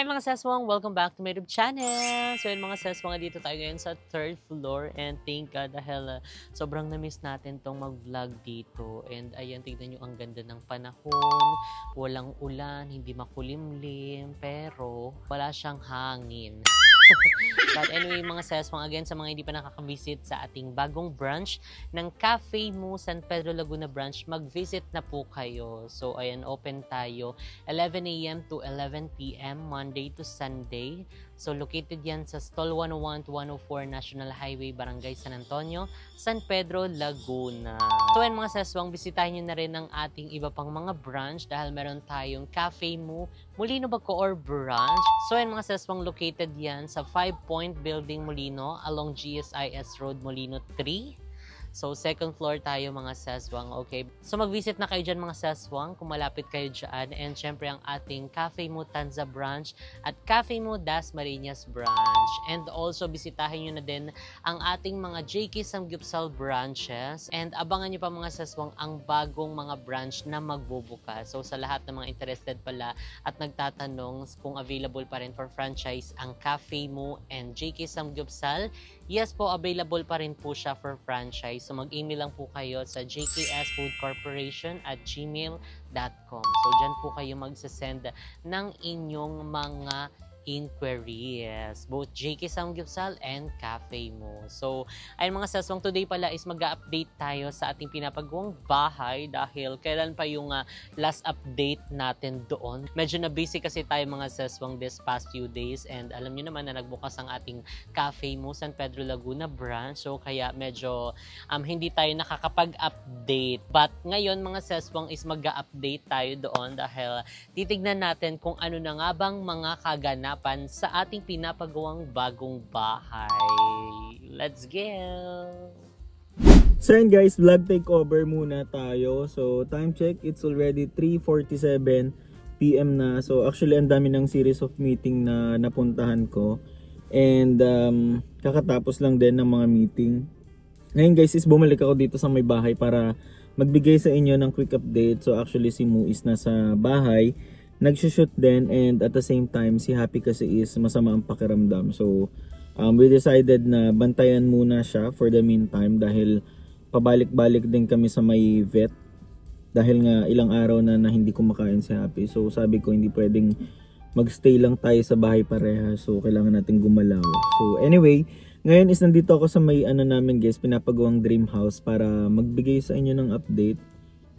Hi mga seswang! Welcome back to my YouTube channel! So yun mga seswang, dito tayo ngayon sa 3rd floor and thank God dahil sobrang na-miss natin tong mag-vlog dito. And ayan, tignan nyo ang ganda ng panahon, walang ulan, hindi makulimlim, pero wala siyang hangin. But anyway mga seswang, again sa mga hindi pa nakakabisit sa ating bagong branch ng Cafe Mu San Pedro Laguna branch, mag-visit na po kayo. So ayan, open tayo 11 AM to 11 PM Monday to Sunday. So located yan sa Stall 101 to 104 National Highway, Barangay San Antonio, San Pedro, Laguna. So ayan mga seswang, bisitahin nyo na rin ang ating iba pang mga branch dahil meron tayong Cafe Mu Molino Bacoor branch. So ayan mga seswang, located yan sa 5 Point Building Molino along GSIS Road Molino 3. So, 2nd floor tayo mga seswang, okay? So, mag-visit na kayo dyan mga seswang kung malapit kayo dyan. And syempre ang ating Cafe Mu Tanza branch at Cafe Mu Dasmariñas branch. And also, bisitahin nyo na din ang ating mga JK Samgyupsal branches. And abangan nyo pa mga seswang ang bagong mga branch na magbubukas. So, sa lahat ng mga interested pala at nagtatanong kung available pa rin for franchise ang Cafe Mu and JK Samgyupsal, yes po, available pa rin po siya for franchise. So mag-email lang po kayo sa jksfoodcorporation@gmail.com. So dyan po kayo magsasend ng inyong mga inquiries, both JK Samgyupsal and Cafe Mu. So, ayun mga seswang, today pala is mag-update tayo sa ating pinapagawang bahay dahil kailan pa yung last update natin doon. Medyo na busy kasi tayo mga seswang this past few days and alam nyo naman na nagbukas ang ating Cafe Mu San Pedro Laguna branch. So, kaya medyo hindi tayo nakakapag-update. But ngayon mga seswang is mag-update tayo doon dahil titignan natin kung ano na nga bang mga kaganap sa ating pinapagawang bagong bahay. Let's go! So yun guys, vlog takeover muna tayo. So time check, it's already 3:47 PM na. So actually ang dami ng series of meeting na napuntahan ko. And kakatapos lang din ng mga meeting. Ngayon guys is bumalik ako dito sa may bahay para magbigay sa inyo ng quick update. So actually si Mu is nasa bahay, nagsushoot din, and at the same time si Happy kasi is masama ang pakiramdam. So we decided na bantayan muna siya for the meantime dahil pabalik-balik din kami sa may vet dahil nga ilang araw na hindi kumakain si Happy. So sabi ko hindi pwedeng magstay lang tayo sa bahay pareha, so kailangan natin gumalaw. So anyway, ngayon is nandito ako sa may namin guys, pinapagawang dream house para magbigay sa inyo ng update.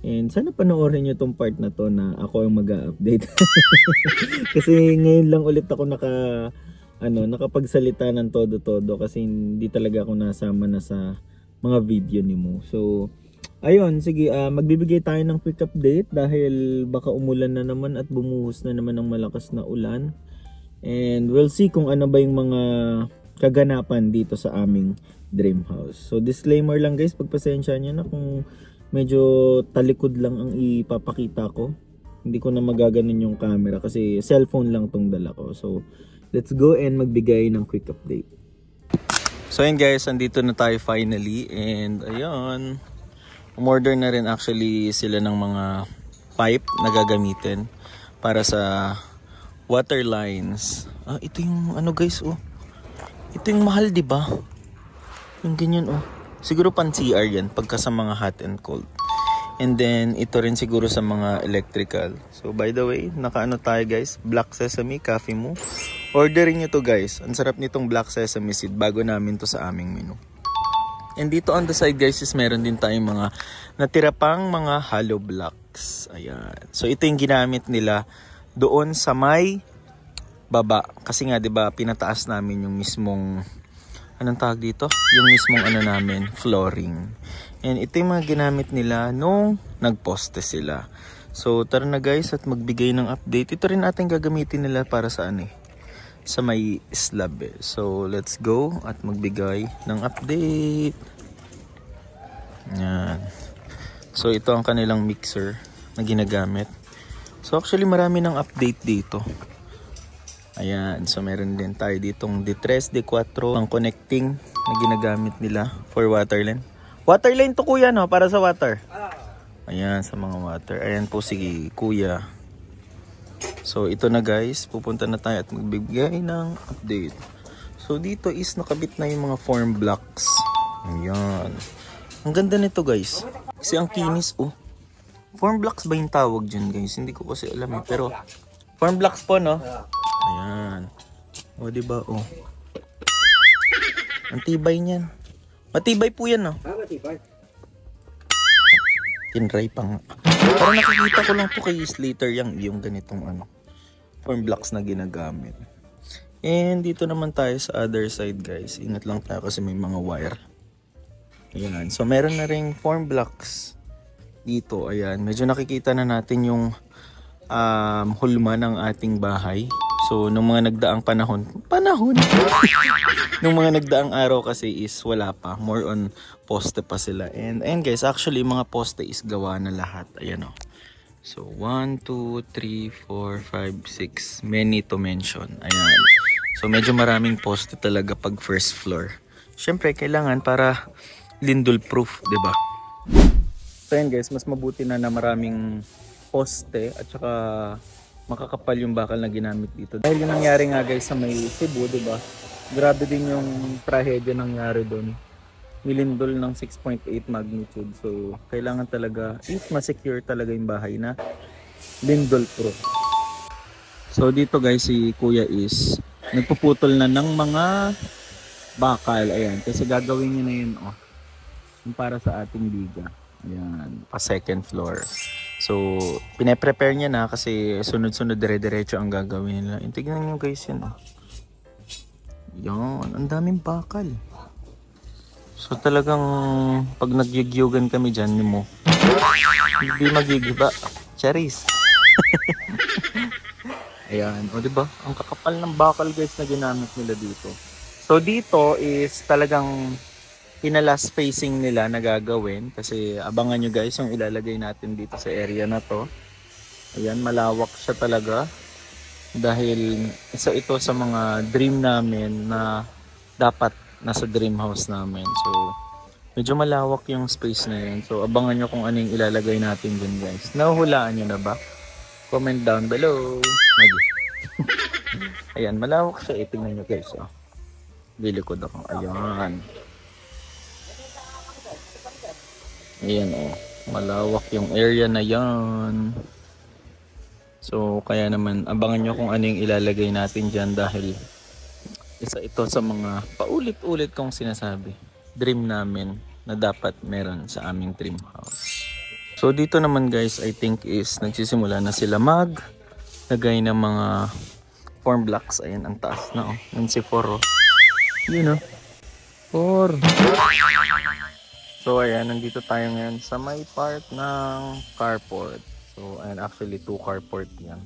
And sana panoorin nyo tong part na to na ako yung mag-update. Kasi ngayon lang ulit ako nakapagsalita ng todo-todo kasi hindi talaga ako nasama na sa mga video ni Mu. So, ayun, sige, magbibigay tayo ng quick update dahil baka umulan na naman at bumuhos na naman ng malakas na ulan. And we'll see kung ano ba yung mga kaganapan dito sa aming dream house. So, disclaimer lang guys, pagpasensya nyo na kung medyo talikod lang ang ipapakita ko. Hindi ko na magaganon yung camera kasi cellphone lang tong dala ko. So, let's go and magbigay ng quick update. So, ayun guys, andito na tayo finally. And, ayun, umorder na rin actually sila ng mga pipe na gagamitin para sa water lines. Ito yung ano guys, oh. Ito yung mahal, diba? Yung ganyan, oh. Siguro pan CR yan pagka sa mga hot and cold. And then ito rin siguro sa mga electrical. So by the way, nakaano tayo guys, Black Sesame Cafe Mu. Orderin nyo to guys. Ang sarap nitong Black Sesame seed, bago namin to sa aming menu. And dito on the side guys is meron din tayong mga natira pang mga hollow blocks. Ayan. So ito yung ginamit nila doon sa may baba. Kasi nga 'di ba pinataas namin yung mismong anong tawag dito? Yung mismong namin, flooring. And ito yung mga ginamit nila nung nagposte sila. So tara na guys at magbigay ng update. Ito rin natin gagamitin nila para sa sa may slab eh. So let's go at magbigay ng update. Yan. So ito ang kanilang mixer na ginagamit. So actually marami ng update dito. Ayan, so meron din tayo ditong D3, D4 ang connecting na ginagamit nila for water line. Water line to kuya no, para sa water. Ayan, sa mga water. Ayan po si kuya. So ito na guys, pupunta na tayo at magbibigay ng update. So dito is nakabit na yung mga form blocks. Ayan. Ang ganda nito guys. Kasi ang kinis oh. Form blocks ba yung tawag dyan guys? Hindi ko kasi alam eh. Pero form blocks po no? Ayan. O diba oh. Ang tibay niyan. Matibay po yan no? Matibay. Tinry pa nga. Parang nakikita ko lang po kay Slater yung ganitong form blocks na ginagamit. And dito naman tayo sa other side guys. Ingat lang tayo kasi may mga wire. Ayan. So meron na ring form blocks dito. Ayan. Medyo nakikita na natin yung hulma ng ating bahay. So nung mga nagdaang panahon nung mga nagdaang araw kasi is wala pa. More on poste pa sila. And guys, actually mga poste is gawa na lahat. Ayan o. So 1, 2, 3, 4, 5, 6. Many to mention. Ayan. So medyo maraming poste talaga pag first floor. Syempre kailangan para lindol proof, 'di ba? So ayan guys, mas mabuti na maraming poste at saka makakapal yung bakal na ginamit dito. Dahil yung nangyari nga guys sa may Cebu, 'di ba? Grabe din yung trahedya nangyari doon. Nilindol ng 6.8 magnitude. So kailangan talaga if ma-secure talaga yung bahay na lindol proof. So dito guys si Kuya is nagpuputol na ng mga bakal. Ayan, kasi gagawin niya na yun oh. Yung para sa ating biga. Ayan, pa second floor. So, pine-prepare niya na kasi sunod-sunod dire-diretso ang gagawin nila. Tignan niyo guys yan. Oh. Yan, ang daming bakal. So, talagang pag nagyugyugan kami dyan, mo hindi magigiba. Charis. Ayan, o diba? Ang kakapal ng bakal guys na ginamit nila dito. So, dito is talagang pinalas spacing nila na gagawin kasi abangan nyo guys yung ilalagay natin dito sa area na to. Ayan, malawak siya talaga dahil isa ito sa mga dream namin na dapat nasa dream house namin. So medyo malawak yung space na yun. So abangan nyo kung ano yung ilalagay natin dun guys. Nahuhulaan nyo na ba? Comment down below. Ayan, malawak siya. Tingnan nyo guys. Oh. Bilikod ako. Ayan. Ayan oh, malawak yung area na yan. So kaya naman abangan nyo kung ano yung ilalagay natin dyan dahil isa ito sa mga paulit-ulit kong sinasabi. Dream namin na dapat meron sa aming dream house. So dito naman guys, I think is nagsisimula na sila maglagay ng mga form blocks. Ayan, ang taas na oh. Yung si 4 oh. Yun oh. 4. So ayan, nandito tayo ngayon sa may part ng carport. So ayan, actually 2 carport yan.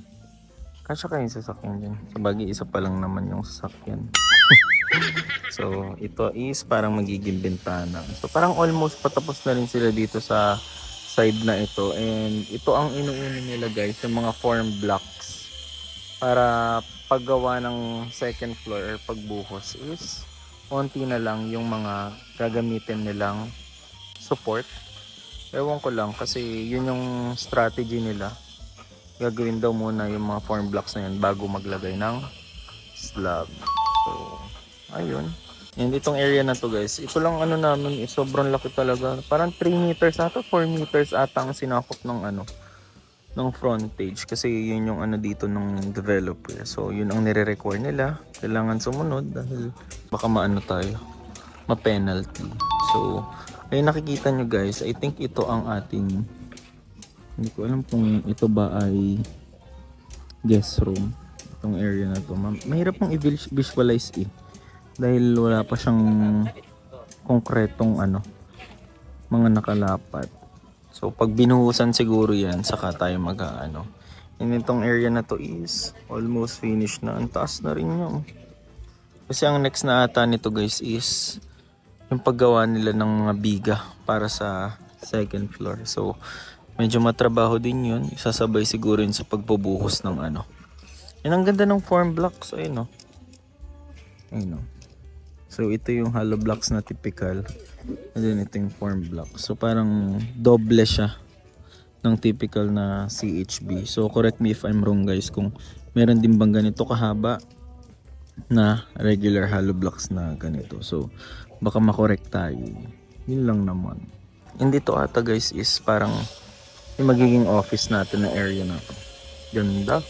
Kasya kayo yung sasakyan dyan. Sa bagay, isa pa lang naman yung sasakyan. So ito is parang magiging bintana. So parang almost patapos na rin sila dito sa side na ito. And ito ang inuunin nila guys, yung mga form blocks. Para paggawa ng second floor or pagbuhos is konti na lang yung mga gagamitin nilang support. Ewan ko lang kasi yun yung strategy nila. Gagawin daw muna yung mga form blocks na yun bago maglagay ng slab. So, ayun. And itong area na to guys, ito lang ano namin, sobrang laki talaga. Parang 3 meters ata, 4 meters ata ang sinakop ng ng frontage. Kasi yun yung dito ng developer. So, yun ang nire-require nila. Kailangan sumunod dahil baka tayo, ma-penalty. So, ayun nakikita nyo guys, I think ito ang ating, hindi ko alam kung ito ba ay guest room. Itong area na to. Mahirap pong i-visualize eh. Dahil wala pa siyang konkretong mga nakalapat. So pag binuhusan siguro yan, saka tayo mag-ano. And itong area na to is almost finished na. Ang taas na rin yun. Kasi ang next na ata nito guys is yung paggawa nila ng mga biga para sa second floor. So medyo matrabaho din yun. Isasabay siguro yun sa pagbubuhos ng Yan ang ganda ng form blocks. Ayun o. Ayun o. So ito yung hollow blocks na typical. And then ito yung form blocks. So parang doble siya ng typical na CHB. So correct me if I'm wrong guys, kung meron din bang ganito kahaba na regular hollow blocks na ganito. So baka makorek tayo. Yun lang naman. Hindi to ata guys is parang yung magiging office natin na area na to. Ganda.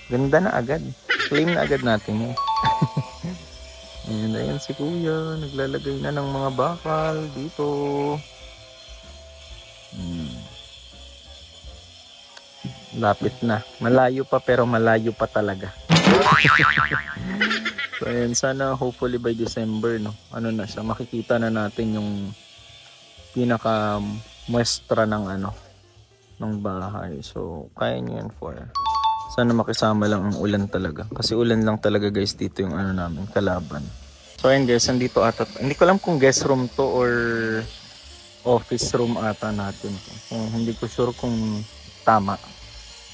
Ganda na agad. Claim na agad natin eh. And ayan si kuya, naglalagay na ng mga bakal dito. Lapit na. Malayo pa pero malayo pa talaga. So ayan, sana hopefully by December, no, ano na siya, makikita na natin yung pinaka muestra ng ano, ng bahay. So kaya nyo yan for. Sana makisama lang ang ulan talaga. Kasi ulan lang talaga guys dito yung ano namin, kalaban. So ayan guys, nandito ata. Hindi ko alam kung guest room to or office room ata natin. Hindi ko sure kung tama.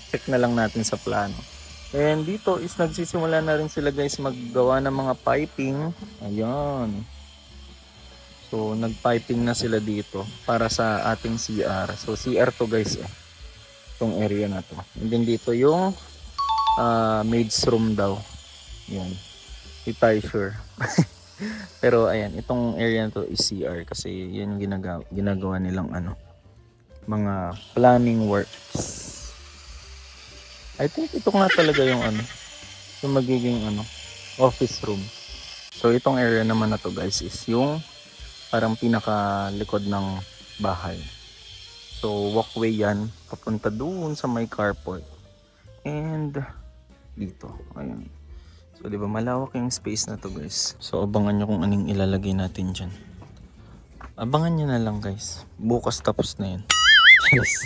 Check na lang natin sa plano. And dito is nagsisimula na rin sila guys maggawa ng mga piping. Ayan. So nagpiping na sila dito para sa ating CR. So CR to guys eh. Itong area na to. And then dito yung maid's room daw. Yan. Hindi tayo sure. Pero ayan, itong area na to is CR kasi yan yung ginagawa nilang ano, mga planning works. I think ito nga talaga yung ano, yung magiging ano, office room. So itong area naman na to guys is yung parang pinaka likod ng bahay. So walkway yan papunta doon sa may carport. And dito, ayun. So di ba malawak yung space na to guys. So abangan nyo kung anong ilalagay natin dyan. Abangan nyo na lang guys. Bukas tapos na yan. Yes.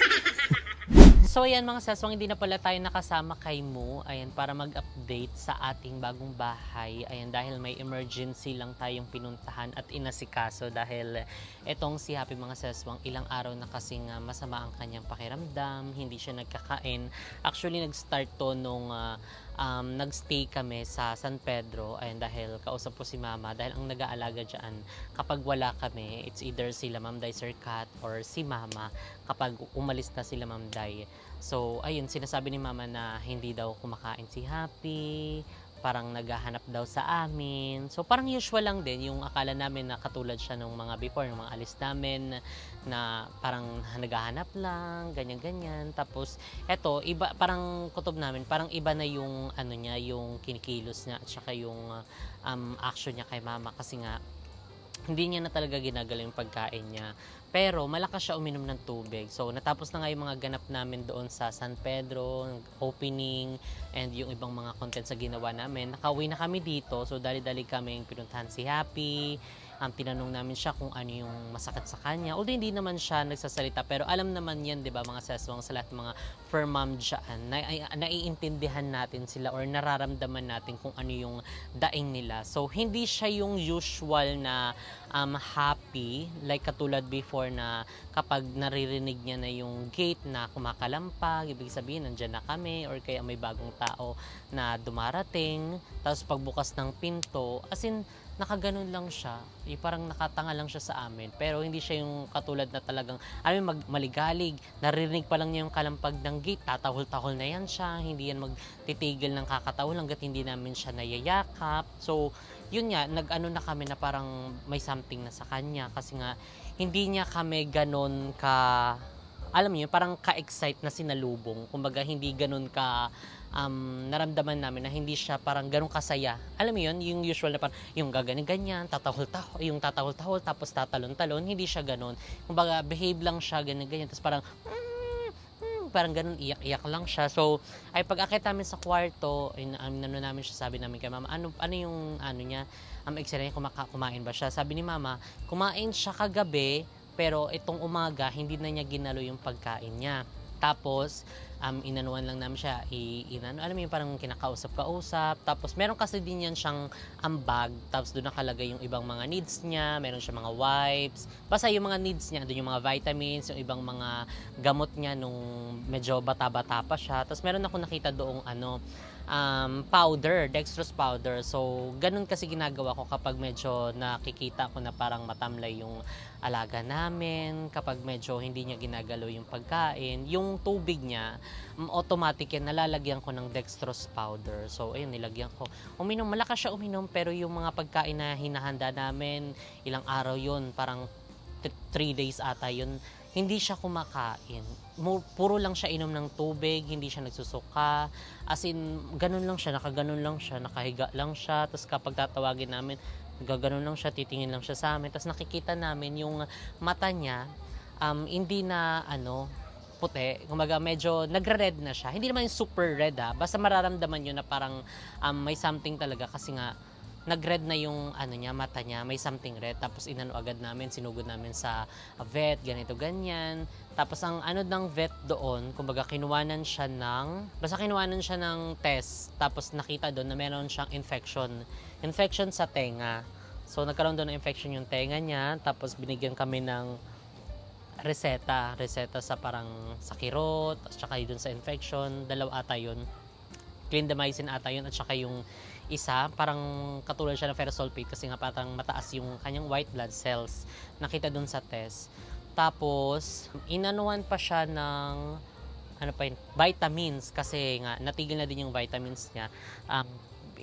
So ayan mga saswang, hindi na pala tayo nakasama kay Mo, ayan, para mag-update sa ating bagong bahay. Ayan, dahil may emergency lang tayong pinuntahan at inasikaso dahil etong si Happy mga saswang, ilang araw na kasing masama ang kanyang pakiramdam, hindi siya nagkakain. Actually nag-start to nung nagstay kami sa San Pedro, ayan, dahil kausap ko si Mama, dahil ang nag-aalaga dyan kapag wala kami, it's either sila Ma'am Day, Sir Kat, or si Mama kapag umalis na sila Ma'am Day. So ayun, sinasabi ni Mama na hindi daw kumakain si Happy, parang naghahanap daw sa amin. So parang usual lang din yung akala namin na katulad siya nung mga before, ng mga alis namin na parang naghahanap lang, ganyan-ganyan. Tapos eto, iba, parang kutob namin, parang iba na yung ano niya, yung kinikilos niya at saka yung action niya kay Mama kasi nga hindi niya na talaga ginagalaw yung pagkain niya. Pero malakas siya uminom ng tubig. So natapos na nga yung mga ganap namin doon sa San Pedro, opening, and yung ibang mga content sa ginawa namin. Nakauwi na kami dito. So dali-dali kaming pinuntahan si Happy. Tinanong namin siya kung ano yung masakit sa kanya. Although hindi naman siya nagsasalita, pero alam naman yan, di ba mga saswang, sa lahat ng mga fur mom dyan, naiintindihan natin sila or nararamdaman natin kung ano yung daing nila. So hindi siya yung usual na happy, like katulad before na kapag naririnig niya na yung gate na kumakalampag, ibig sabihin nandyan na kami, or kaya may bagong tao na dumarating, tapos pagbukas ng pinto, as in, nakaganon lang siya, parang nakatanga lang siya sa amin, pero hindi siya yung katulad na talagang maligalig, naririnig pa lang niya yung kalampag ng gate, tatahol-tahol na yan siya, hindi yan magtitigil ng kakatahol hanggat hindi namin siya nayayakap. So yun nga, nag-ano na kami na parang may something na sa kanya kasi nga hindi niya kami ganon ka, alam niyo, parang ka-excite na sinalubong, kumbaga hindi ganon ka naramdaman namin na hindi siya parang ganun kasaya. Alam mo yun, yung usual na parang yung gaganin-ganyan, tatahol-tahol, tapos tatalon-talon, hindi siya ganun. Kumbaga, behave lang siya, ganyan-ganyan, tapos parang, parang ganun, iyak-iyak lang siya. So, ay pag-akit namin sa kwarto, ano namin siya, sabi namin kay Mama, ano yung, ano niya, eksena niya, kumain ba siya? Sabi ni Mama, kumain siya kagabi, pero itong umaga, hindi na niya ginalo yung pagkain niya. Tapos, inanuan lang namin siya, alam mo yung parang kinakausap-kausap, tapos meron kasi din yan siyang bag, tapos doon nakalagay yung ibang mga needs niya, meron siya mga wipes, basta yung mga needs niya, doon yung mga vitamins, yung ibang mga gamot niya nung medyo bata-bata pa siya. Tapos meron ako nakita doong powder, dextrose powder. So, ganun kasi ginagawa ko kapag medyo nakikita ko na parang matamlay yung alaga namin, kapag medyo hindi niya ginagalaw yung pagkain, yung tubig niya, automatic yan, nalalagyan ko ng dextrose powder. So, ayun, nilagyan ko. Uminom, malakas siya uminom, pero yung mga pagkain na hinahanda namin, ilang araw yun, parang 3 days ata yun, hindi siya kumakain. Puro lang siya inom ng tubig, hindi siya nagsusuka. As in, ganun lang siya, nakaganon lang siya, nakahiga lang siya. Tapos kapag tatawagin namin, gaganon lang siya, titingin lang siya sa amin. Tapos nakikita namin yung mata niya, hindi na puti. Kumbaga medyo nagre-red na siya. Hindi naman yung super red basta mararamdaman yun na parang may something talaga kasi nga nag-red na yung niya, mata niya, may something red. Tapos inano agad namin, sinugod namin sa vet, ganito ganyan. Tapos ang ng vet doon, kumbaga kinuwanan siya ng test. Tapos nakita doon na meron siyang infection sa tenga. So nagkaroon doon ng infection yung tenga niya. Tapos binigyan kami ng reseta sa parang sa kirot, at saka yun sa infection, dalawa ata yun. Clindamycin ata yun, at saka yung isa, parang katulad siya ng ferrous sulfate kasi nga parang mataas yung kanyang white blood cells. Nakita dun sa test. Tapos, inanuan pa siya ng vitamins kasi nga natigil na din yung vitamins niya.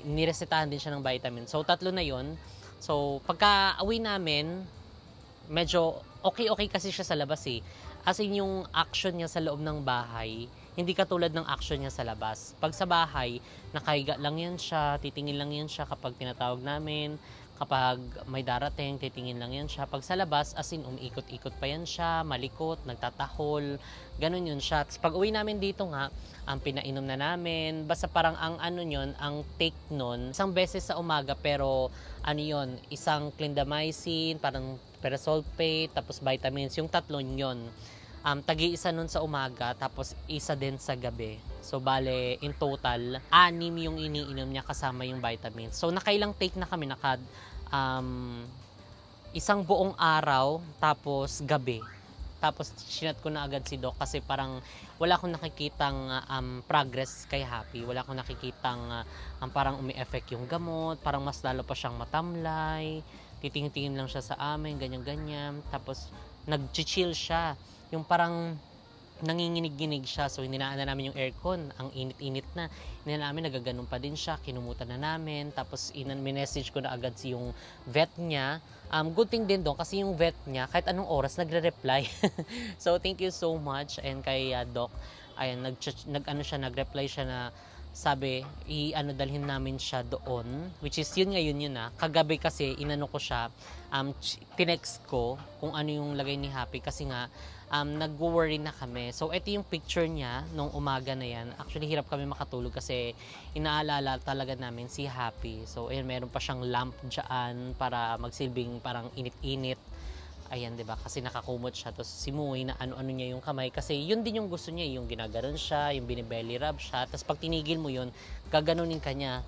Niresetahan din siya ng vitamins. So, 3 na yun. So, pagka uwi namin, medyo okay kasi siya sa labas As in, yung action niya sa loob ng bahay, hindi katulad ng action niya sa labas. Pag sa bahay, nakahiga lang yan siya, titingin lang yan siya kapag tinatawag namin. Kapag may darating, titingin lang yan siya. Pag sa labas, as in, umiikot-ikot pa yan siya, malikot, nagtatahol, ganun yun siya. Tapos pag uwi namin dito nga, ang pinainom na namin, basta parang ang ang take nun, isang beses sa umaga, pero isang clindamycin, parang parasulfate, tapos vitamins, yung 3 yun. Tagi-isa nun sa umaga, tapos isa din sa gabi. So, bale, in total, 6 yung iniinom niya kasama yung vitamins. So, nakailang take na kami, isang buong araw, tapos gabi. Tapos, sinat ko na agad si Doc kasi parang wala akong nakikitang progress kay Happy. Wala akong nakikitang parang umi-effect yung gamot, parang mas lalo pa siyang matamlay, titingin-tingin lang siya sa amin, ganyan-ganyan. Tapos, nag-chill siya. Yung parang nanginginig-ginig siya. So, hinaan na namin yung aircon. Ang init-init na. Hinaan namin, nagaganon pa din siya. Kinumutan na namin. Tapos, minessage ko na agad yung vet niya. Good thing din doon kasi yung vet niya, kahit anong oras, nagre-reply. So, thank you so much. And kay Doc, ayan, nag-reply siya na sabi, dalhin namin siya doon, which is yun kagabi kasi inano ko siya, tinext ko kung ano yung lagay ni Happy kasi nga nag-worry na kami. So ito yung picture niya nung umaga na yan. Actually hirap kami makatulog kasi inaalala talaga namin si Happy. So ayun, meron pa siyang lamp dyan para magsilbing parang init-init. Ayan, 'di ba? Kasi nakakumot siya. Tapos simuwi na ano-ano niya yung kamay kasi yun din yung gusto niya, yung ginaganon siya, yung binibelly rub siya. Tapos pag tinigil mo yun, gaganunin ka niya.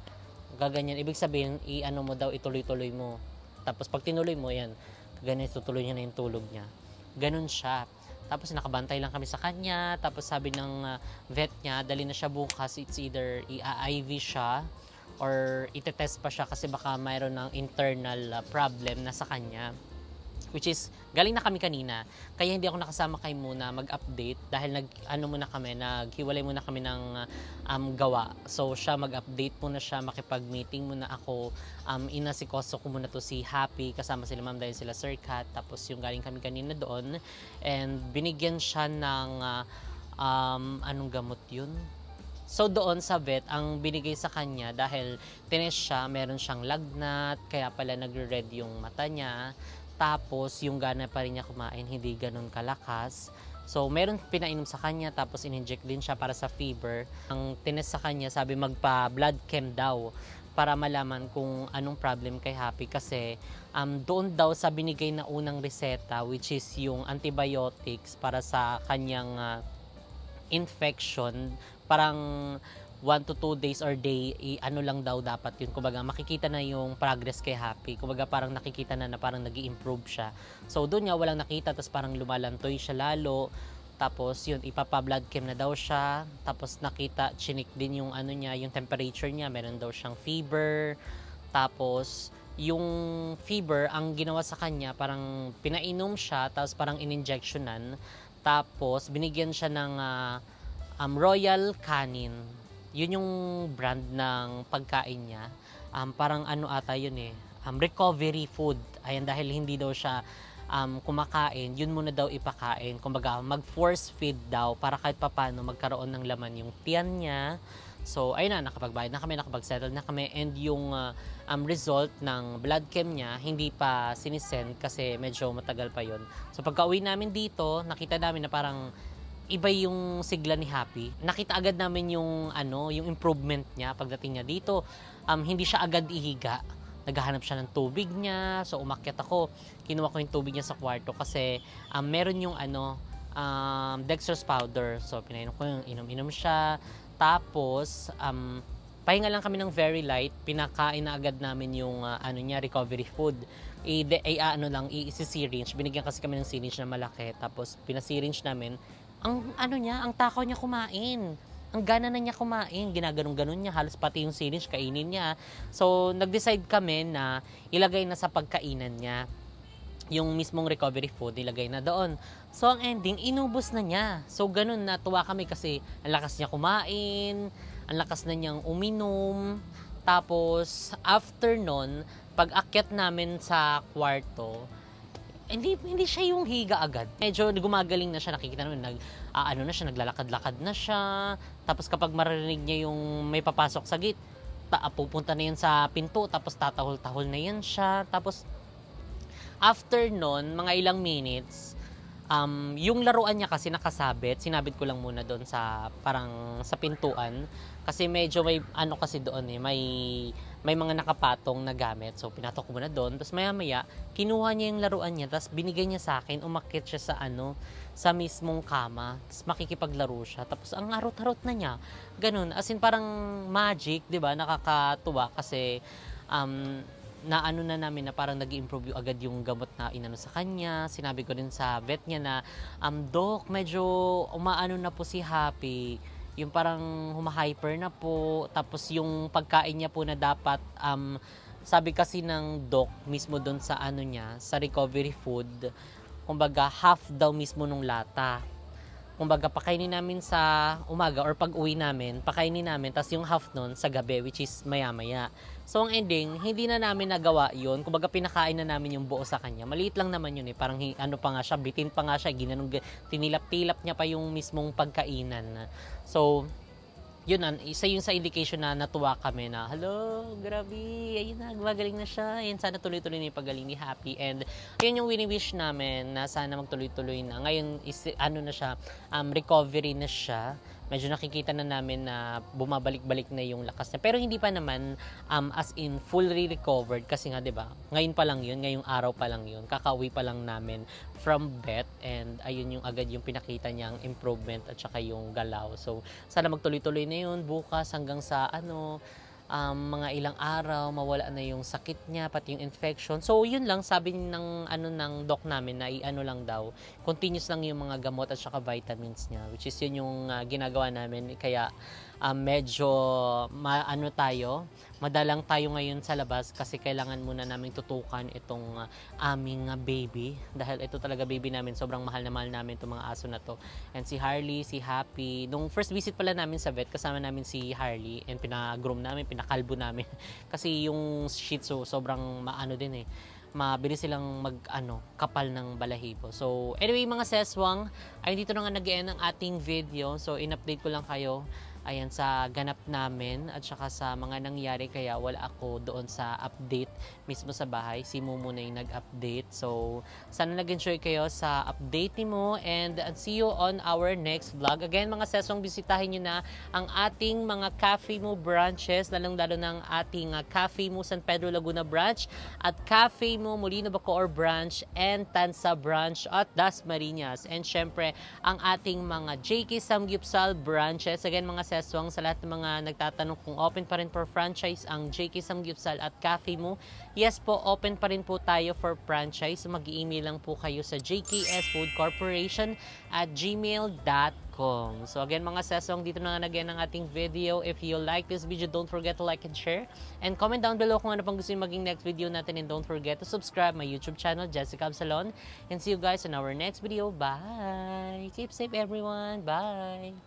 Gaganyan. Ibig sabihin, mo daw, ituloy-tuloy mo. Tapos pag tinuloy mo, yan, ganyan, tutuloy niya na yung tulog niya. Ganon siya. Tapos nakabantay lang kami sa kanya. Tapos sabi ng vet niya, dali na siya bukas. It's either i-IV siya or itetest pa siya kasi baka mayroon ng internal problem na sa kanya. Which is, galing na kami kanina. Kaya hindi ako nakasama kay Muna mag-update dahil naghiwalay muna kami ng gawa. So, siya mag-update muna siya, makipag-meeting muna ako. Inasikoso ko muna to si Happy, kasama sila Ma'am dahil sila Sir Kat. Tapos yung galing kami kanina doon. And binigyan siya ng, anong gamot yun? So doon sa vet, ang binigay sa kanya dahil tinest siya, meron siyang lagnat, kaya pala nagre-red yung mata niya. Tapos, yung gana pa rin niya kumain, hindi ganun kalakas. So, meron pinainom sa kanya, tapos in-inject din siya para sa fever. Ang tinest sa kanya, sabi magpa-blood chem daw para malaman kung anong problem kay Happy. Kasi, doon daw sa binigay na unang reseta, which is yung antibiotics para sa kanyang infection, parang 1 to 2 days or day, lang daw dapat yun. Kumbaga, makikita na yung progress kay Happy. Kumbaga, parang nakikita na parang nag-i-improve siya. So, doon niya walang nakita, tapos parang lumalantoy siya lalo. Tapos yun, ipapa-blood chem na daw siya. Tapos nakita, chinik din yung ano niya, yung temperature niya. Meron daw siyang fever. Tapos yung fever, ang ginawa sa kanya, parang pinainom siya, tapos parang in-injectionan. Tapos binigyan siya ng Royal Canin. Yun yung brand ng pagkain niya. Parang ano ata yun recovery food. Ayan, dahil hindi daw siya kumakain, yun muna daw ipakain. Kumbaga, mag-force feed daw para kahit papano magkaroon ng laman yung tiyan niya. So, ayun na, nakapagbayad na kami, nakapag-settle na kami. And yung result ng blood chem niya, hindi pa sinisend kasi medyo matagal pa yun. So, pagka-uwi namin dito, nakita namin na parang iba yung sigla ni Happy. Nakita agad namin yung yung improvement niya pagdating niya dito. Hindi siya agad ihiga. Naghahanap siya ng tubig niya. So umakyat ako, kinuha ko yung tubig niya sa kwarto kasi meron yung dextrose powder. So pinainom ko yung inom-inom siya. Tapos pahinga lang kami ng very light. Pinakain na agad namin yung recovery food. I-syringe. Binigyan kasi kami ng syringe na malaki. Tapos pina-syringe namin. Ang takaw niya kumain. Ang gana na niya kumain, ginaganong-ganon niya, halos pati yung syringe kainin niya. So, nag-decide kami na ilagay na sa pagkainan niya. Yung mismong recovery food, ilagay na doon. So, ang ending, inubos na niya. So, ganun, natuwa kami kasi ang lakas niya kumain, ang lakas na niyang uminom. Tapos, after nun, pag akyat namin sa kwarto, hindi siya yung higa agad. Medyo gumagaling na siya, nakikita naman, naglalakad-lakad na siya. Tapos kapag marinig niya yung may papasok sa gate, pupunta na yan sa pinto, tapos tatahol-tahol na yan siya. Tapos, after nun, mga ilang minutes, yung laruan niya kasi nakasabit, sinabit ko lang muna doon sa pintuan. Kasi medyo may kasi doon may mga nakapatong na gamit. So, pinatok ko muna doon. Tapos maya-maya, kinuha niya yung laruan niya. Tapos binigay niya sa akin. Umakyat siya sa mismong kama. Tapos makikipaglaro siya. Tapos ang harot-harot na niya. Ganun. As in parang magic, di ba? Nakakatuwa kasi na namin na parang nag-improve agad yung gamot na inano sa kanya. Sinabi ko din sa vet niya na, Doc, medyo umaano na po si Happy. Yung parang humahyper na po. Tapos yung pagkain niya po na dapat, sabi kasi ng doc mismo doon sa sa recovery food, kumbaga half daw mismo nung lata. Kumbaga pakainin namin sa umaga or pag uwi namin, pakainin namin, tapos yung half nun sa gabi, which is maya-maya. So ang ending, hindi na namin nagawa yun. Kumbaga pinakain na namin yung buo sa kanya. Maliit lang naman yun parang pa nga siya, bitin pa nga siya, tinilap-tilap niya pa yung mismong pagkainan. So, yun isa yun sa indication na natuwa kami na, hello, grabe, ayun na, gumagaling na siya. Ayun, sana tuloy-tuloy na yung pagaling ni Happy. And yun yung wini-wish namin na sana magtuloy-tuloy na. Ngayon, na siya, recovery na siya. Medyo nakikita na namin na bumabalik-balik na yung lakas niya. Pero hindi pa naman as in fully recovered kasi nga 'di ba? Ngayon pa lang 'yun, ngayong araw pa lang 'yun. Kakauwi pa lang namin from vet and ayun yung agad yung pinakita niyang improvement at saka yung galaw. So sana magtuloy-tuloy na 'yun bukas hanggang sa mga ilang araw mawala na yung sakit niya pati yung infection. So yun lang sabi ng ng doc namin na lang daw. Continuous lang yung mga gamot at saka vitamins niya, which is yun yung ginagawa namin kaya medyo madalang tayo ngayon sa labas kasi kailangan muna namin tutukan itong aming baby dahil ito talaga baby namin, sobrang mahal na mahal namin itong mga aso na to. And si Harley, si Happy, nung first visit pala namin sa vet, kasama namin si Harley and pinagroom namin, pinakalbo namin kasi yung Shih Tzu sobrang mabilis silang kapal ng balahibo. So anyway mga seswang, ay dito na nga nag-end ang ating video. So in-update ko lang kayo sa ganap namin at saka sa mga nangyari kaya wala ako doon sa update mismo sa bahay. Si Mumu na yung nag-update. So sana nag-enjoy kayo sa update mo and see you on our next vlog. Again mga seswang, bisitahin nyo na ang ating mga Cafe Mo branches, lalong-lalo ng ating Cafe Mo San Pedro Laguna branch at Cafe Mo Molino Bacoor branch and Tansa branch at Dasmariñas. And syempre ang ating mga JK Samgyupsal branches. Again mga seswang, Seswang, sa lahat ng mga nagtatanong kung open pa rin for franchise ang JK Samgyupsal at Cafe Mo. Yes po, open pa rin po tayo for franchise. Mag-i-email lang po kayo sa jksfoodcorporation@gmail.com. So again mga Seswang, dito na nga again ang ating video. If you like this video, don't forget to like and share. And comment down below kung ano pang gusto nyo maging next video natin. And don't forget to subscribe my YouTube channel, Jessica Absalon. And see you guys in our next video. Bye! Keep safe everyone. Bye!